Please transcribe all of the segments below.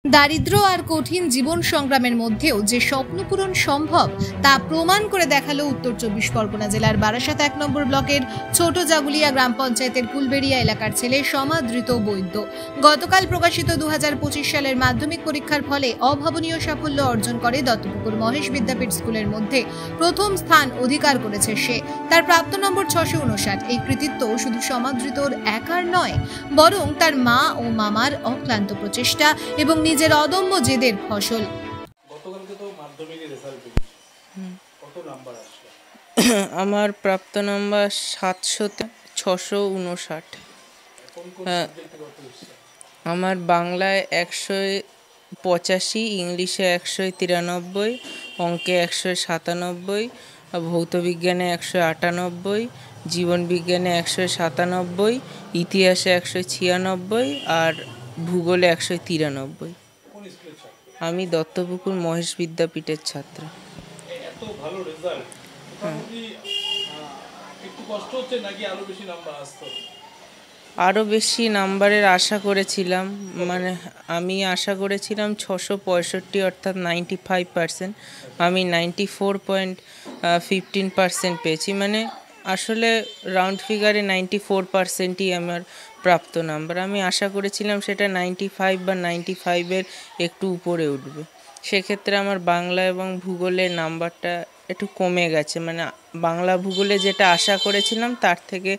দারিদ্র আর কঠিন জীবন সংগ্রামের মধ্যেও যে স্বপ্ন পূরণ সম্ভব তা প্রমাণ করে দেখালো উত্তর চব্বিশ পরগনা জেলার বারাসাত ১ নম্বর ব্লকের ছোট জাগুলিয়া গ্রাম পঞ্চায়েতের কুলবেড়িয়া এলাকার ছেলে সমাদৃত বৈদ্য। গতকাল প্রকাশিত ২০২৫ সালের মাধ্যমিক পরীক্ষার ফলে অভাবনীয় সাফল্য অর্জন করে দত্তপুকুর মহেশ বিদ্যাপীঠ স্কুলের মধ্যে প্রথম স্থান অধিকার করেছে সে। তার প্রাপ্ত নম্বর ৬৫৯। এই কৃতিত্ব শুধু সমাদৃতর একার নয়, বরং তার মা ও মামার অক্লান্ত প্রচেষ্টা এবং নিজের অদম্য জেদের ফসল। গতকালকে তো মাধ্যমিকের রেজাল্ট কত নাম্বার আসলো? আমার প্রাপ্ত নাম্বার ৭০০তে ৬৫৯। আমার বাংলায় ১৮৫, ইংলিশে ১৯৩, অঙ্কে ১৯৭, ভৌত বিজ্ঞানে ১৯৮, জীবন বিজ্ঞানে ১৯৭, ইতিহাসে ১৯৯৬ আর ভূগোলে ১৯93। আমি দত্তপুকুর মহেশ বিদ্যাপীঠের ছাত্র। এত ভালো রেজাল্ট, একটু কষ্ট হচ্ছে নাকি আরো বেশি নাম্বার আসতো? আরও বেশি নাম্বারের আশা করেছিলাম, মানে আমি আশা করেছিলাম ৬৬৫, অর্থাৎ 95%। আমি 94.15% পেয়েছি, মানে আসলে রাউন্ড ফিগারে 94%ই আমার প্রাপ্ত নাম্বার। আমি আশা করেছিলাম সেটা 95 বা 95-এর একটু উপরে উঠবে। সেক্ষেত্রে আমার বাংলা এবং ভূগোলের নাম্বারটা একটু কমে গেছে, মানে বাংলা ভূগোলে যেটা আশা করেছিলাম তার থেকে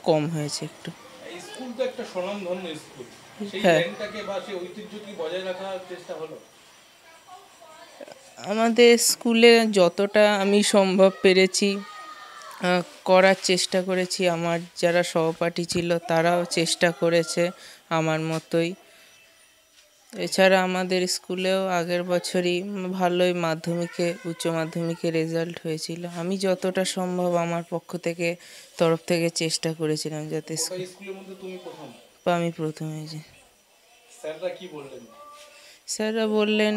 কম হয়েছে একটু। স্কুল তো একটা স্বনামধন্য স্কুল, সেই র্যাঙ্কটাকে বা সেই ঐতিহ্য কি বজায় রাখার চেষ্টা হলো? আমাদের স্কুলে যতটা আমি সম্ভব পেরেছি করার চেষ্টা করেছি। আমার যারা সহপাঠী ছিল তারাও চেষ্টা করেছে আমার মতোই। এছাড়া আমাদের স্কুলেও আগের বছরই ভালোই উচ্চ মাধ্যমিকে রেজাল্ট হয়েছিল। আমি যতটা সম্ভব আমার তরফ থেকে চেষ্টা করেছিলাম যাতে স্কুলের মধ্যে তুমি প্রথম। আমি প্রথম হয়েছি। স্যাররা কি বললেন? স্যাররা বললেন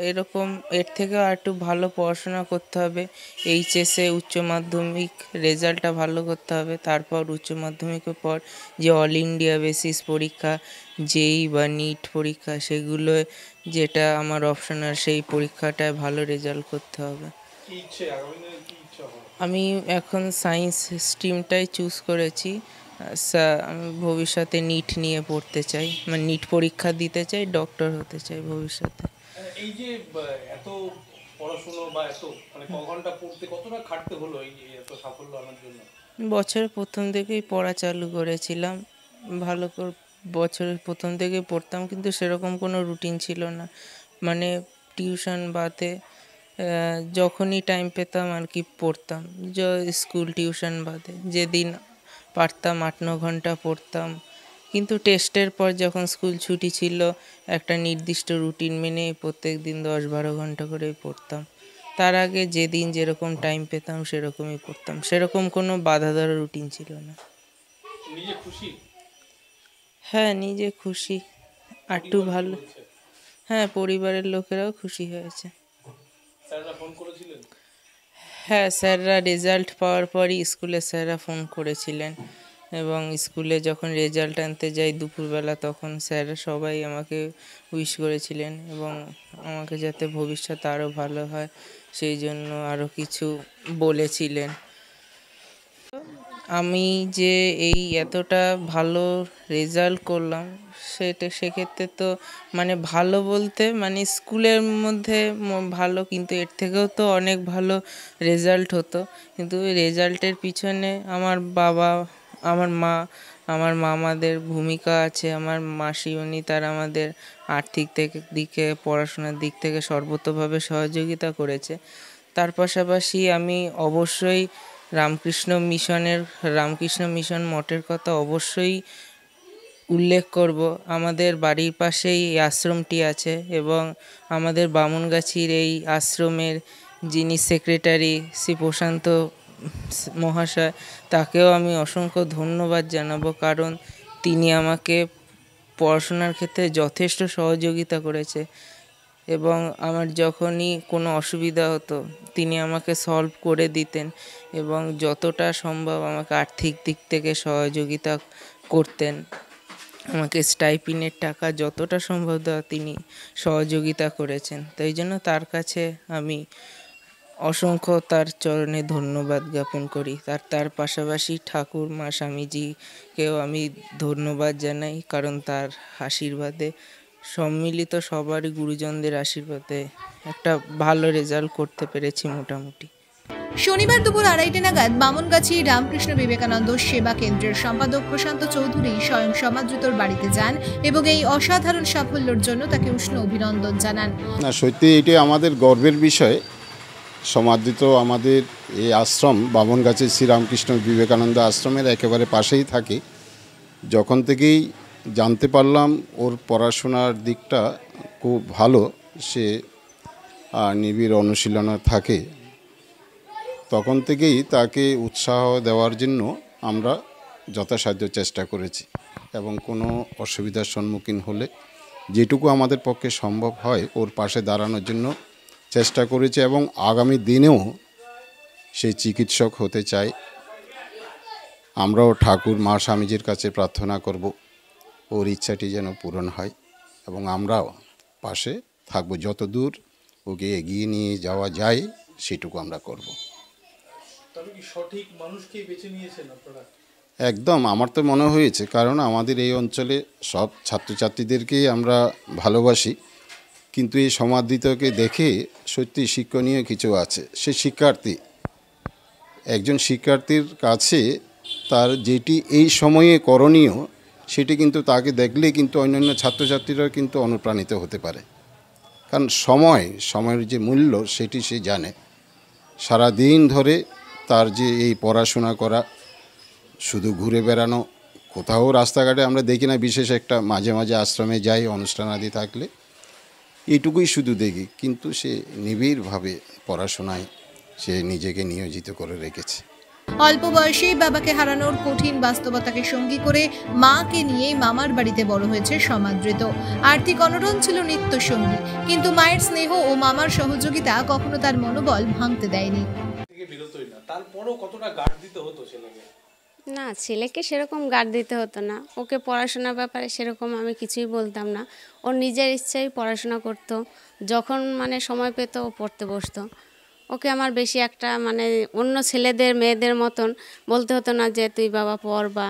এরকম এর থেকেও আর একটু ভালো পড়াশোনা করতে হবে, এইচএসে উচ্চ মাধ্যমিক রেজাল্টটা ভালো করতে হবে, তারপর উচ্চ মাধ্যমিকের পর যে অল ইন্ডিয়া বেসিস পরীক্ষা, জেই বা নিট পরীক্ষা, সেগুলো যেটা আমার অপশনাল, সেই পরীক্ষাটায় ভালো রেজাল্ট করতে হবে। আমি এখন সায়েন্স স্ট্রিমটাই চুজ করেছি। আমি ভবিষ্যতে নিট নিয়ে পড়তে চাই, মানে নিট পরীক্ষা দিতে চাই, ডক্টর হতে চাই ভবিষ্যতে। এই যে এত পড়াশোনা বা এত মানে ক ঘন্টা পড়তে, কতটা খাটতে হলো এই এত সাফল্য আনার জন্য? বছরের প্রথম থেকেই পড়া চালু করেছিলাম, ভালো করে বছরের প্রথম থেকেই পড়তাম, কিন্তু সেরকম কোনো রুটিন ছিল না। মানে টিউশন বাদে যখনই টাইম পেতাম আর কি পড়তাম। স্কুল টিউশন বাদে যেদিন পারতাম ৮-৯ ঘন্টা পড়তাম, কিন্তু টেস্টের পর যখন স্কুল ছুটি ছিল একটা নির্দিষ্ট রুটিন মেনে প্রত্যেক দিন ১০-১২ ঘন্টা করে পড়তাম। তার আগে যেদিন যেরকম টাইম পেতাম সেরকমই পড়তাম, সেরকম কোনো বাধা ধরা রুটিন ছিল না। নিজে খুশি? হ্যাঁ, নিজে খুশি, একটু ভালো। হ্যাঁ, পরিবারের লোকেরাও খুশি হয়েছে। স্যাররা ফোন করেছিলেন? হ্যাঁ, স্যাররা রেজাল্ট পাওয়ার পরই স্কুলে স্যাররা ফোন করেছিলেন, এবং স্কুলে যখন রেজাল্ট আনতে যাই দুপুরবেলা, তখন স্যাররা সবাই আমাকে উইশ করেছিলেন এবং আমাকে যাতে ভবিষ্যতে আরও ভালো হয় সেই জন্য আরও কিছু বলেছিলেন। আমি যে এই এতটা ভালো রেজাল্ট করলাম সেক্ষেত্রে তো মানে ভালো বলতে মানে স্কুলের মধ্যে ভালো, কিন্তু এর থেকেও তো অনেক ভালো রেজাল্ট হতো। কিন্তু ওই রেজাল্টের পিছনে আমার বাবা, আমার মা, আমার মামাদের ভূমিকা আছে। আমার মাসিমণি তারা আমাদের আর্থিক দিকে, পড়াশোনার দিক থেকে সর্বতোভাবে সহযোগিতা করেছে। তার পাশাপাশি আমি অবশ্যই রামকৃষ্ণ মিশন মঠের কথা অবশ্যই উল্লেখ করব। আমাদের বাড়ির পাশেই এই আশ্রমটি আছে, এবং আমাদের বামুনগাছির এই আশ্রমের যিনি সেক্রেটারি শ্রী প্রশান্ত মহাশয়, তাকেও আমি অসংখ্য ধন্যবাদ জানাবো, কারণ তিনি আমাকে পড়াশোনার ক্ষেত্রে যথেষ্ট সহযোগিতা করেছে, এবং আমার যখনই কোনো অসুবিধা হতো তিনি আমাকে সলভ করে দিতেন, এবং যতটা সম্ভব আমাকে আর্থিক দিক থেকে সহযোগিতা করতেন। আমাকে স্টাইপিনের টাকা যতটা সম্ভব দেওয়া তিনি সহযোগিতা করেছেন। তাই জন্য তার কাছে আমি অসংখ্য তার চরণে ধন্যবাদ জ্ঞাপন করি। তার পাশাপাশি ঠাকুর মা স্বামীজিকেও আমি ধন্যবাদ জানাই, কারণ তার আশীর্বাদে সম্মিলিত সবারই গুরুজনদের আশীর্বাদে একটা ভালো রেজাল্ট করতে পেরেছি মোটামুটি। শনিবার দুপুর 2:30 নাগাদ বামনগাছি রামকৃষ্ণ বিবেকানন্দ সেবা কেন্দ্রের সম্পাদক প্রশান্ত চৌধুরী স্বয়ং সমাদৃতর বাড়িতে যান এবং এই অসাধারণ সাফল্যের জন্য তাকে উষ্ণ অভিনন্দন জানান। না, সত্যি এটি আমাদের গর্বের বিষয়। সমাদৃত আমাদের এই আশ্রম বামনগাছি শ্রীরামকৃষ্ণ বিবেকানন্দ আশ্রমের একেবারে পাশেই থাকে। যখন থেকেই জানতে পারলাম ওর পড়াশোনার দিকটা খুব ভালো, সে নিবিড় অনুশীলনে থাকে, তখন থেকেই তাকে উৎসাহ দেওয়ার জন্য আমরা যথাসাধ্য চেষ্টা করেছি এবং কোনো অসুবিধার সম্মুখীন হলে যেটুকু আমাদের পক্ষে সম্ভব হয় ওর পাশে দাঁড়ানোর জন্য চেষ্টা করেছি এবং আগামী দিনেও সেই চিকিৎসক হতে চাই। আমরাও ঠাকুর মা স্বামীজির কাছে প্রার্থনা করব ওর ইচ্ছাটি যেন পূরণ হয় এবং আমরাও পাশে থাকব, যত দূর ওকে এগিয়ে নিয়ে যাওয়া যায় সেটুকু আমরা করব। তবে কি সঠিক মানুষকেই বেছে নিয়েছেন আপনারা? একদম, আমার তো মনে হয়েছে, কারণ আমাদের এই অঞ্চলে সব ছাত্রছাত্রীদেরকেই আমরা ভালোবাসি, কিন্তু এই সমাদৃতকে দেখে সত্যি শিক্ষণীয় কিছু আছে। সে শিক্ষার্থী, একজন শিক্ষার্থীর কাছে তার যেটি এই সময়ে করণীয় সেটি কিন্তু তাকে দেখলে কিন্তু অন্যান্য ছাত্রছাত্রীরা কিন্তু অনুপ্রাণিত হতে পারে, কারণ সময়ের যে মূল্য সেটি সে জানে। সারা দিন ধরে তার যে এই পড়াশোনা করা, শুধু ঘুরে বেড়ানো, কোথাও রাস্তাঘাটে আমরা দেখি না, বিশেষ একটা মাঝে মাঝে আশ্রমে যাই অনুষ্ঠান আদি থাকলে, এইটুকুই শুধু দেখি, কিন্তু সে নিবিড়ভাবে পড়াশোনায় সে নিজেকে নিয়োজিত করে রেখেছে। অল্প বয়সেই বাবাকে হারানোর কঠিন বাস্তবতাকে সঙ্গী করে মাকে নিয়ে মামার বাড়িতে বড় হয়েছে সমাদৃত। আর্থিক অনটন ছিল নিত্য সঙ্গী, কিন্তু মায়ের স্নেহ ও মামার সহযোগিতা কখনো তার মনোবল ভাঙতে দেয়নি। বেরোতোই না, তারপরও কতটা গার্ড দিতে হতো ছেলেকে? না, ছেলেকে সেরকম গার্ড দিতে হতো না। ওকে পড়াশোনার ব্যাপারে সেরকম আমি কিছুই বলতাম না। ওর নিজের ইচ্ছায় পড়াশোনা করতো, যখন সময় পেত ও পড়তে বসতো। ওকে আমার বেশি একটা অন্য ছেলেদের মেয়েদের মতন বলতে হতো না যে তুই বাবা পড় বা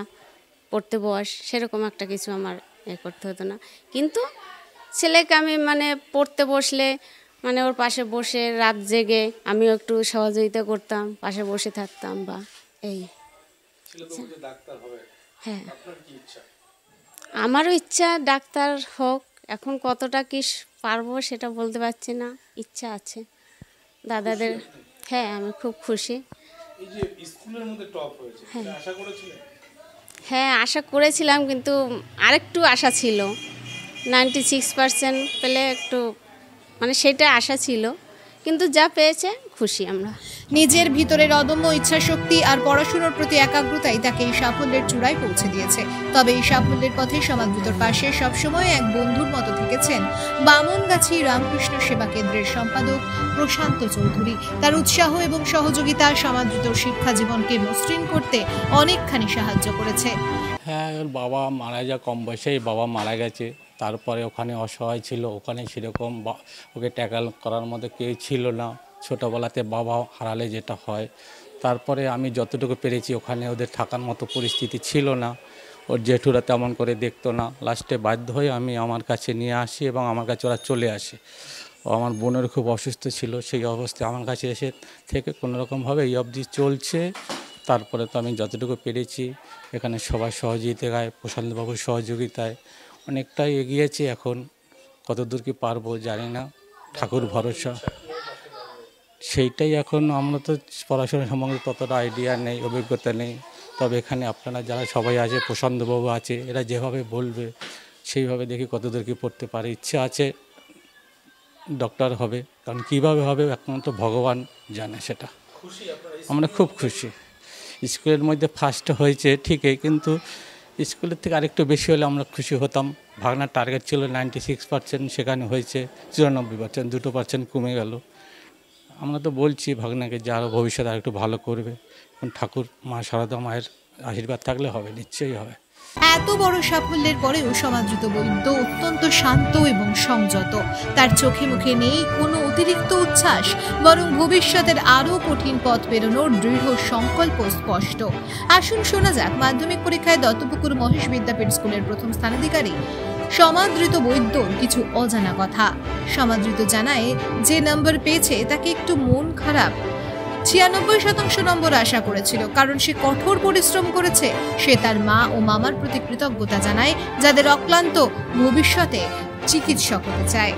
পড়তে বস, সেরকম একটা কিছু আমার করতে হতো না। কিন্তু ছেলেকে আমি পড়তে বসলে ওর পাশে বসে রাত জেগে আমিও একটু সহযোগিতা করতাম, পাশে বসে থাকতাম বা এই। হ্যাঁ, আমারও ইচ্ছা ডাক্তার হোক। এখন কতটা কি পারবো সেটা বলতে পারছি না, ইচ্ছা আছে দাদাদের। হ্যাঁ, আমি খুব খুশি। এই যে স্কুলের মধ্যে টপ হয়েছে, এটা আশা করেছিলেন? হ্যাঁ, আশা করেছিলাম, কিন্তু আরেকটু আশা ছিল। 96% পেলে একটু সেটা আশা ছিল, কিন্তু যা পেয়েছে খুশি আমরা। নিজের ভিতরের অদম্য ইচ্ছাশক্তি আর পড়াশোনার প্রতি একাগ্রতাই তাকে এই সাফল্যের চূড়ায় পৌঁছে দিয়েছে। তবে এই সাফল্যের পথে সমাদৃতর পাশে সবসময় এক বন্ধুর মতো থেকেছেন বামনগাছি রামকৃষ্ণ সেবা কেন্দ্রের সম্পাদক প্রশান্ত চৌধুরী। তার উৎসাহ এবং সহযোগিতা সমাদৃতর শিক্ষা জীবনকে মসৃণ করতে অনেকখানি সাহায্য করেছে। হ্যাঁ, ওর বাবা মারা যায়, কম বয়সেই বাবা মারা গেছে। তারপরে ওখানে অসহায় ছিল, ওখানে সেরকম ওকে ট্যাকল করার মতো কেউ ছিল না। ছোটোবেলাতে বাবা হারালে যেটা হয়, তারপরে আমি যতটুকু পেরেছি, ওখানে ওদের থাকার মতো পরিস্থিতি ছিল না। ওর জেঠুরা তেমন করে দেখতো না। লাস্টে বাধ্য হয়ে আমি আমার কাছে নিয়ে আসি এবং আমার কাছে ওরা চলে আসে। ও আমার বোনের খুব অসুস্থ ছিল, সেই অবস্থায় আমার কাছে এসে থেকে কোনোরকমভাবে এই অবধি চলছে। তারপরে তো আমি যতটুকু পেরেছি এখানে সবার সহযোগিতায়, প্রশান্তবাবুর সহযোগিতায় অনেকটাই এগিয়েছি। এখন কতদূর কি পারবো জানি না, ঠাকুর ভরসা। সেইটাই এখন, আমরা তো পড়াশোনা সম্বন্ধে ততটা আইডিয়া নেই, অভিজ্ঞতা নেই। তবে এখানে আপনারা যারা সবাই আছে, প্রশান্তবাবু আছে, এরা যেভাবে বলবে সেইভাবে দেখি কতদূর কি পড়তে পারে। ইচ্ছা আছে ডক্টর হবে, কারণ কীভাবে হবে একমাত্র ভগবান জানে সেটা। আমরা খুব খুশি। স্কুলের মধ্যে ফার্স্ট হয়েছে ঠিকই, কিন্তু স্কুলের থেকে আরেকটু বেশি হলে আমরা খুশি হতাম। ভাগনার টার্গেট ছিল 96%, সেখানে হয়েছে 94%, 2% কমে গেল। আমরা তো বলছি ভাগনাকে যে আরও ভবিষ্যতে আরেকটু ভালো করবে। ঠাকুর মা সারদা মায়ের আশীর্বাদ থাকলে হবে, নিশ্চয়ই হবে। এত বড় সাফল্যের পরেও সমাদৃত বৈদ্য অত্যন্ত শান্ত এবং সংযত। তার চোখে মুখে নেই কোনো অতিরিক্ত উচ্ছ্বাস, বরং ভবিষ্যতের আরো কঠিন পথ পেরোনোর দৃঢ় সংকল্প স্পষ্ট। আসুন শোনা যাক মাধ্যমিক পরীক্ষায় দত্তপুকুর মহেশ বিদ্যাপীঠ স্কুলের প্রথম স্থানাধিকারী সমাদৃত বৈদ্যর কিছু অজানা কথা। সমাদৃত জানায়, যে নম্বর পেয়েছে তাকে একটু মন খারাপ। 96% নম্বর আশা করেছিল, কারণ সে কঠোর পরিশ্রম করেছে। সে তার মা ও মামার প্রতি কৃতজ্ঞতা জানায়, যাদের অক্লান্ত ভবিষ্যতে চিকিৎসক হতে চায়।